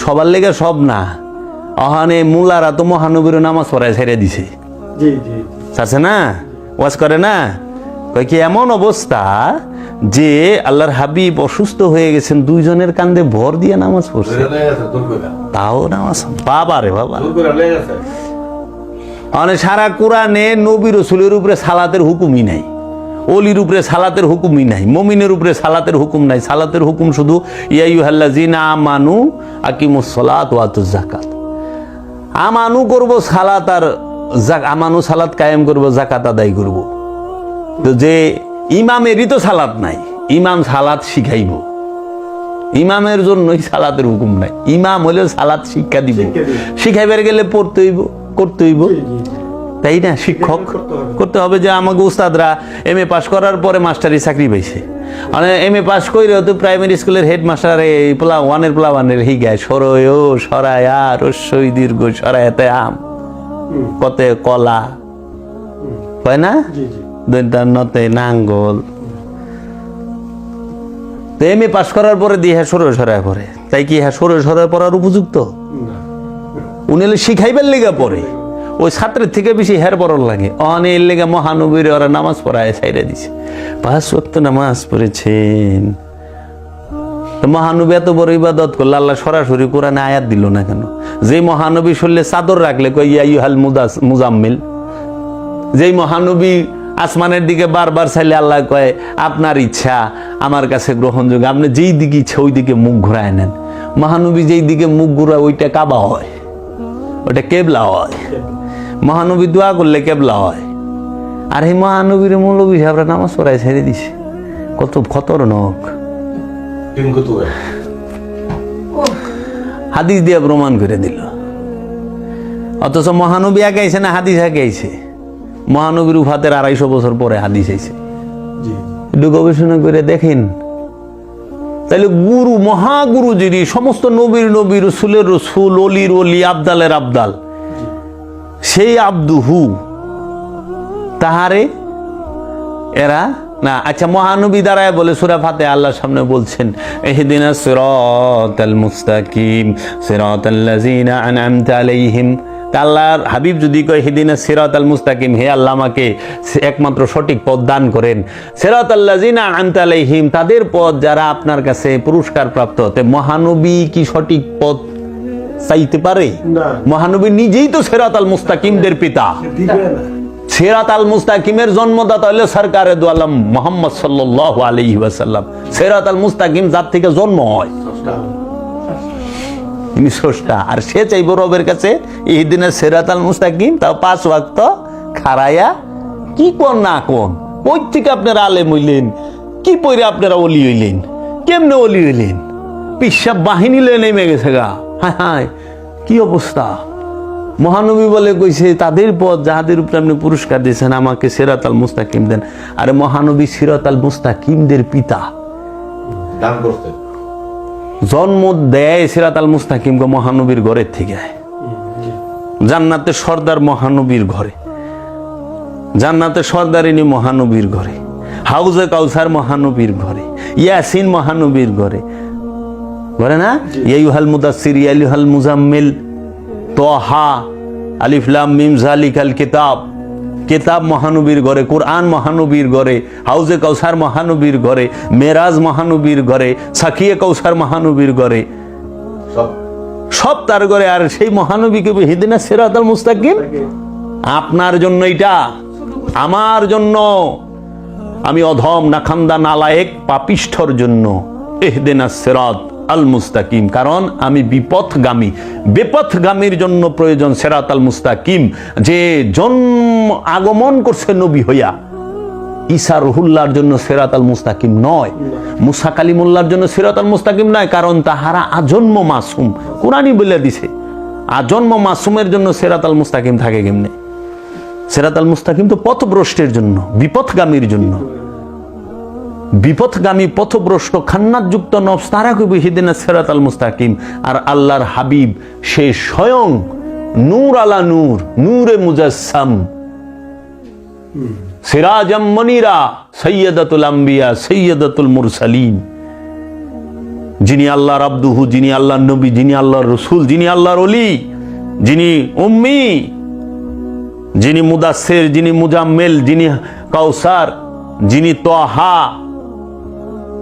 সবার লেগে সব না, অহানে মুলারা তো মহানবীর নামাজ পড়ায় ছেড়ে দিছে, আছে না, ওয়াজ করে না, কয় কি এমন অবস্থা যে আল্লাহর হাবিব অসুস্থ হয়ে গেছেন, দুইজনের কান্দে ভর দিয়ে নামাজ পড়ছে, তাও নামাজ। বাবা রে বাবা, মানে সারা কোরআনে নবী রাসূলের উপরে সালাতের হুকুমই নাই, অলির উপরে সালাতের হুকুমই নাই, মুমিনের উপরে সালাতের হুকুম নাই। সালাতের হুকুম শুধু ইয়া আইয়ুহাল্লাযিনা আমানু আকিমুস সালাত ওয়া আতুজ যাকাত। আমানু করব সালাত, আর আমানু সালাত কায়েম করব, যাকাত আদায় করব। তো যে ইমামেরই তো সালাত নাই, ইমাম সালাত শিখাইব, ইমামের জন্যই সালাতের হুকুম নাই। ইমাম হলে সালাত শিক্ষা দিব, শিখাইবার গেলে পড়তে হইব, করতে হইব, তাই না? শিক্ষক করতে হবে। যে আমাকে উস্তাদরা MA পাস করার পরে মাস্টারি চাকরি পাইছে, মানে MA পাস করে তো প্রাইমারি স্কুলের হেডমাস্টার ওয়ানের প্লাওয়ানের হিগায় সরয় সরায়া রস্যই দীর্ঘ সরায়াতে আম কতে কলা হয় না, দন্তান্নতে নাঙ্গল। তো MA পাস করার পরে দিয়ে হ্যাঁ সরয় সরায় পরে, তাই কি হ্যাঁ সরয় সরায় পড়ার উপযুক্ত? উনি শিখাইবার লেগা পরে, ওই ছাত্রের থেকে বেশি হের পড়ার লাগে। অনেক লেগে মহানবীর ওরা নামাজ পড়ায় ছাইড়া দিছে, 5 ওয়াক্ত নামাজ পড়েছেন। মহানবী এত বড় ইবাদত করলে আল্লাহ সরাসরি কোরআনে আয়াত দিল না কেন? যে মহানবী শরীরে চাদর রাখলে কই ইয়া আইয়ুহাল মুজাম্মিল, যেই মহানবী আসমানের দিকে বারবার চাইলে আল্লাহ কয় আপনার ইচ্ছা আমার কাছে গ্রহণযোগ্য, আপনি যেই দিকে ইচ্ছা ওই দিকে মুখ ঘুরায় নেন। মহানবী যেই দিকে মুখ ঘুরায় ওইটা কাবা হয়, ওটা কেবলা হয়। মহানবী দোয়া করলে কেবলা হয়। আর এই মহানবীর মৌলবী সাহেবরা নামাজ পড়ায় ছেড়ে দিছে, কত খতরনাক। হাদিস দিয়ে প্রমাণ করে দিল। অথচ মহানবী আগে আইছে না হাদিস আগে আইছে? মহানবীর উফাতের 250 বছর পরে হাদিস আইছে। একটু গবেষণা করে দেখেন। তাইলে গুরু, মহাগুরু যিনি, সমস্ত নবীর নবী, রসুলের রসুল, অলির অলি, আবদালের আবদাল, সেই আব্দুহু তাহারে এরা না। আচ্ছা, মহানবী দ্বারায় বলে সূরা ফাতিহা আল্লাহর সামনে বলছেন ইহদিনাস সিরাতাল মুস্তাকিম সিরাতাল্লাযিনা আনআমতা আলাইহিম। আল্লাহর হাবিব যদি কয় ইহদিনাস সিরাতাল মুস্তাকিম, হে আল্লাহ আমাকে একমাত্র সঠিক পথ দান করেন, সিরাতাল্লাযিনা আনআমতা আলাইহিম, তাদের পথ যারা আপনার কাছে পুরস্কার প্রাপ্ত। তে মহানবী কি সঠিক পথ চাইতে পারে? মহানবী নিজেই তো সিরাতাল মুস্তাকিমদের পিতা। সিরাতাল মুস্তাকিমের জন্মদাতা হলো সরকারে দু আলম মুহাম্মদ সাল্লাল্লাহু আলাইহি ওয়াসাল্লাম। সিরাতাল মুস্তাকিম যার থেকে জন্ম হয়, তিনি স্রষ্টা। আর সে চাইবো রবের কাছে ইহদিনাস সিরাতাল মুস্তাকিম, তাও 5 ওয়াক্ত খাড়ায়া। কি কোন না কোন, কই থেকে আপনারা আলেম হইলেন, কি পয়রা আপনারা ওলি হইলেন, কেমনে ওলি হইলেন? পিসাব বাহিনী লয়ে নেমে গেছে গা। হায় হায়, কি অবস্থা! মহানবী বলে কইছে তাদের পথ যাহাদের উপরে আপনি পুরস্কার দিয়েছেন, আমাকে সিরাতাল মুস্তাকিম দেন। আরে মহানবী সিরাতাল মুস্তাকিমদের পিতা, জন্ম দেয় সিরাতাল মুস্তাকিমকে মহানবীর ঘরের থেকে। জান্নাতের সর্দার মহানবীর ঘরে, জান্নাতের সর্দারিনী মহানবীর ঘরে, হাউজে কাউসার মহানবীর ঘরে, ইয়াসিন মহানবীর ঘরে, ঘরে না? ইয়া আইয়ুহাল মুদাসসির ইয়া আইয়ুহাল মুজাম্মিল, তোহা, আলিফ লাম মিম যালিকাল কিতাব, কিতাব মহানবীর ঘরে, কোরআন মহানবীর ঘরে, হাউজে কাউসার মহানবীর ঘরে, মেরাজ মহানবীর ঘরে, সাকিয়ে কাউসার মহানবীর ঘরে, সব তার ঘরে। আর সেই মহানবীকে ইহদিনাস সিরাতাল মুস্তাকিম আপনার জন্য, এটা আমার জন্য, আমি অধম নাখান্দা নালায়েক পাপিষ্ঠর জন্য ইহদিনাস সিরাত আল মুস্তাকিম। কারণ আমি বিপথগামী, বিপথগামীর জন্য প্রয়োজন সিরাতাল মুস্তাকিম। যে জন্ম আগমন করছে নবী হইয়া, ঈসা রুহুল্লাহর জন্য সিরাতাল মুস্তাকিম নয়, মুসা কালিমুল্লাহর জন্য সিরাতাল মুস্তাকিম নয়, কারণ তাহারা আজন্ম মাসুম। কোরআনই বলে দিছে আজন্ম মাসুমের জন্য সিরাতাল মুস্তাকিম থাকে কেমনে? সিরাতাল মুস্তাকিম তো পথভ্রষ্টের জন্য, বিপথগামীর জন্য। বিপথগামী, পথভ্রষ্ট, খান্নাতযুক্ত নফস, তারা কইবে ইহদিনাস সিরাতাল মুস্তাকিম। আর আল্লাহর হাবিব সে স্বয়ং নূর আলা নূর, নূরে মুজাসসাম, সিরাজাম মনিরা, সাইয়্যিদাতুল আম্বিয়া, সাইয়্যিদাতুল মুরসালিন। যিনি আল্লাহর আব্দুহু, যিনি আল্লাহর নবী, যিনি আল্লাহর রসুল, যিনি আল্লাহর ওলি, যিনি উম্মি, যিনি মুদাসসির, যিনি মুজাম্মিল, যিনি কাউসার, যিনি তাহা,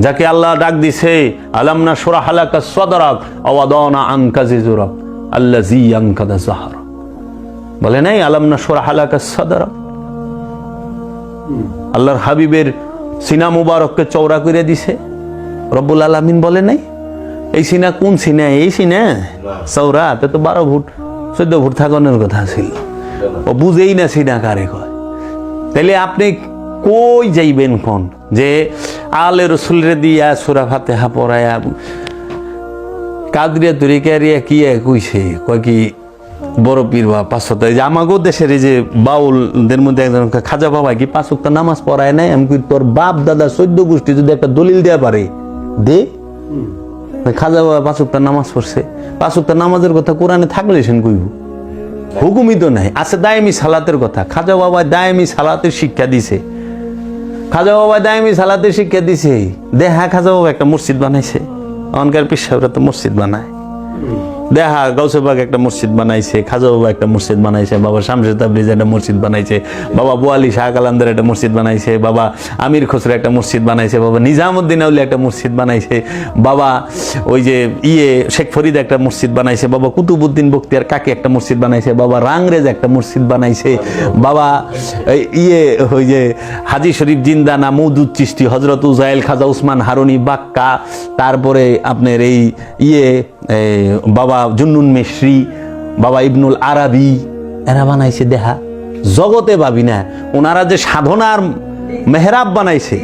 যাকে আল্লাহ ডাক দিছে আলাম নাশরাহ লাকা সাদরাক ওয়া ওয়াদানা আনকা যিজরাক আল্লাযী আনকাযা যাহরাক। বলে নাই আলাম নাশরাহ লাকা সাদরাক? আল্লাহর হাবিবের সিনা মুবারককে চওড়া করে দিছে রব্বুল আলামিন, বলে নাই? এই সিনা কোন সিনা? এই সিনা চওড়া, তো 12 ফুট 14 ফুট থাকানোর কথা ছিল। ও বুঝেই না সিনা কারে কয়। তাহলে আপনি কই যাইবেন কোন যে আলে রসুলরে দিয়া সূরা ফাতিহা পড়ায়া কাদরিয়া তরিকারিয়া কি কইছে, কয় কি বড় পীর বা পাঁচশো, যে আমাগো দেশের এই যে বাউলদের মধ্যে একজন খাজা বাবা কি 5 ওয়াক্ত নামাজ পড়ায় নাই? আমি কই তোর বাপ দাদা 14 গোষ্ঠী যদি একটা দলিল দেয়া পারে দে। খাজা বাবা 5 ওয়াক্ত নামাজ পড়ছে, 5 ওয়াক্ত নামাজের কথা কোরআনে থাকলে সেন কইব, হুকুমই তো নাই। আছে দায়েমি সালাতের কথা, খাজা বাবা দায়েমি সালাতের শিক্ষা দিছে, খাজা বাবা দায়েমি সালাতের শিক্ষা দিছে। দেখা খাজা বাবা একটা মসজিদ বানাইছে, অনকার পীর সাহেবরা তো মসজিদ বানায়। দেখা গাউসে বাগ একটা মসজিদ বানাইছে, খাজা বাবা একটা মসজিদ বানাইছে, বাবা শামসুর তাবরিজ একটা মসজিদ বানাইছে, বাবা বোয়ালি শাহ কালান্দার একটা মসজিদ বানাইছে, বাবা আমির খসরু একটা মসজিদ বানাইছে, বাবা নিজামুদ্দিন আউলি একটা মসজিদ বানাইছে, বাবা ওই যে শেখ ফরিদ একটা মসজিদ বানাইছে, বাবা কুতুবউদ্দিন বখতিয়ার কাকি একটা মসজিদ বানাইছে, বাবা রাংরেজ একটা মসজিদ বানাইছে, বাবা ওই যে হাজি শরীফ জিন্দানা মওদুদ চিশতি, হযরত উজাইল খাজা উসমান হারুনি বাক্কা, তারপরে আপনার এই বাবা জুন্নুন মিশরি, বাবা ইবনুল আরাবি, এরা বানাইছে। দেখা জগতে ভাবি না ওনারা যে সাধনার মেহরাব বানাইছে।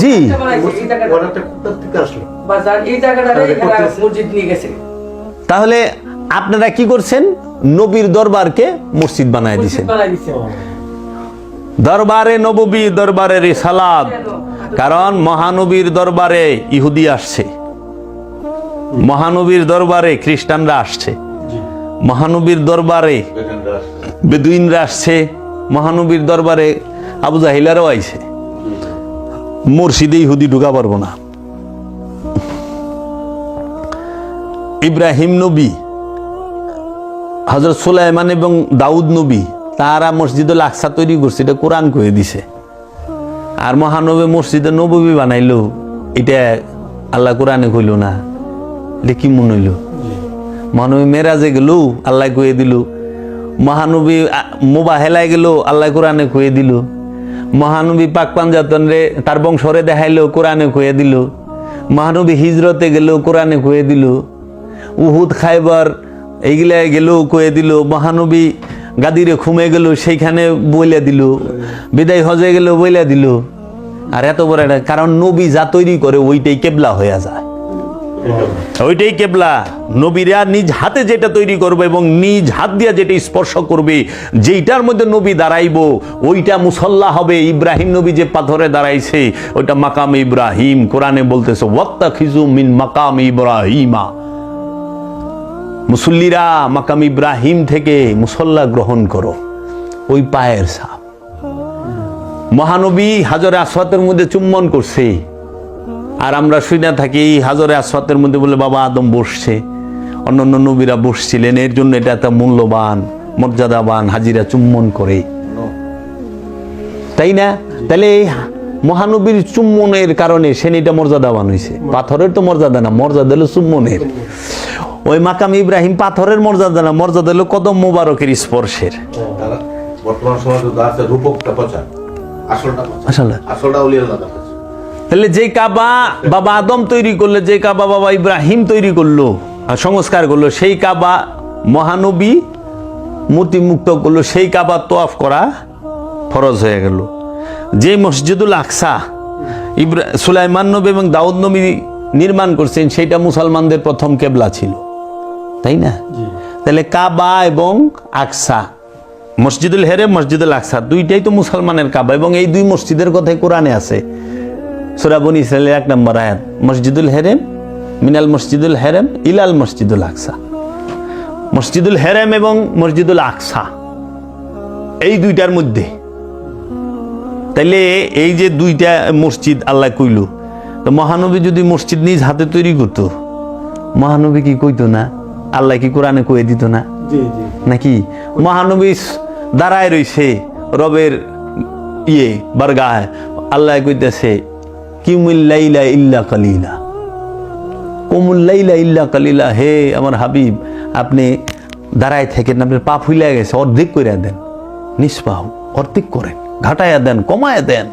জি, তাহলে আপনারা কি করছেন? নবীর দরবারকে মসজিদ বানায় দিছেন। দরবারে নববী, দরবারে রিসালাত। কারণ মহানবীর দরবারে ইহুদি আসছে, মহানবীর দরবারে খ্রিস্টানরা আসছে, মহানবীর দরবারে বেদুইনরা আসছে, মহানবীর দরবারে আবু জাহিলারও আইছে। মুর্শিদে ইহুদি ঢুকা পারবো না। ইব্রাহিম নবী, হযরত সুলাইমান এবং দাউদ নবী, তারা মসজিদুল আকসা তৈরি করছে, এটা কোরআন কয়ে দিছে। আর মহানবী মসজিদে নববী বানাইলো, এটা আল্লাহ কোরআনে কইল না। এটা কি মনে হইল? মহানবী মেরাজে গেল, আল্লাহ কয়ে দিল। মহানবী মোবাহেলায় গেল, আল্লাহ কোরআনে কয়ে দিল। মহানবী পাক পাঞ্জাতন রে তার বংশরে দেখাইলো, কোরআনে কয়ে দিল। মহানবী হিজরতে গেল, কোরআনে কয়ে দিল। উহুদ খাইবার এইগুলা গেল, কয়ে দিল। মহানবী গাদিরে খুমে গেল, সেইখানে বইলা দিল। বিদায় হজে গেল, বইলা দিল। আর এত বড় একটা, কারণ নবী যা তৈরি করে ওইটাই কেবলা হয়ে যায়, ওইটাই কেবলা। নবীরা নিজ হাতে যেটা তৈরি করবে এবং নিজ হাত দিয়ে যেটা স্পর্শ করবে, যেইটার মধ্যে নবী দাঁড়াইব ওইটা মুসল্লা হবে। ইব্রাহিম নবী যে পাথরে দাঁড়াইছে ওইটা মাকাম ইব্রাহিম। কোরআনে বলতেছে ওয়াত্তাখিযু মিন মাকাম ইব্রাহিমা, মুসল্লিরা মাকাম ইব্রাহিম থেকে মুসল্লা গ্রহণ করো, ওই পায়ের ছাপ। মহানবী হাজরে আসওয়াতের মধ্যে চুম্বন করছে, আর আমরা শুনে থাকি হাজরে আসওয়াতের মধ্যে বলে বাবা আদম বসছে, অন্যান্য নবীরা বসছিলেন। এর জন্য এটা একটা মূল্যবান মর্যাদাবান, হাজিরা চুম্বন করে, তাই না? তাহলে এই মহানবীর চুম্বনের কারণে সে এটা মর্যাদাবান হয়েছে। পাথরের তো মর্যাদা না, মর্যাদা হলো চুম্বনের। ওই মাকাম ইব্রাহিম পাথরের মর্যাদা না, মর্যাদা হলো কদম মোবারকের স্পর্শের। বর্তমান সমাজে আছে রূপকটা পচা, আসলটা ওলিয়াল্লাহ। তাহলে যে কাবা বাবা আদম তৈরি করলো, যে কাবা বাবা ইব্রাহিম তৈরি করলো আর সংস্কার করলো, সেই কাবা মহানবী মূর্তিমুক্ত করলো, সেই কাবা তোয়াফ করা ফরজ হয়ে গেল। যে মসজিদুল আকসা সুলাইমান নবী এবং দাউদ নবী নির্মাণ করছেন, সেটা মুসলমানদের প্রথম কেবলা ছিল, তাই না? তাহলে কাবা এবং আকসা, মসজিদুল হেরেম, মসজিদুল আকসা, দুইটাই তো মুসলমানের কাবা। এবং এই দুই মসজিদের কথাই কোরআনে আছে। সূরা বনী ইসরাঈলের 1 নম্বর আয়াত, মসজিদুল হেরেম মিনাল মসজিদুল হেরেম ইলাল মসজিদুল আকসা। মসজিদুল হেরেম এবং মসজিদুল আকসা, এই দুইটার মধ্যে। তাইলে এই যে দুইটা মসজিদ আল্লাহ কইল, তো মহানবী যদি মসজিদ নিজ হাতে তৈরি করতো, মহানবী কি কইতো না? আল্লাহ কি কোরআনে কয়ে দিত না? নাকি মহানবী দাঁড়ায় রইছে রবের বারগায়, আল্লাহ কইতেছে কিমুল লাইলা ইল্লা কালিলা, কুমুল লাইলা ইল্লা কালিলা, হে আমার হাবিব আপনি দাঁড়ায় থাকেন, আপনার পা ফুলে গেছে, অর্ধেক করে দেন, নিষ্পাহ অর্ধেক করেন, ঘাটাইয়া দেন, কমায়া দেন।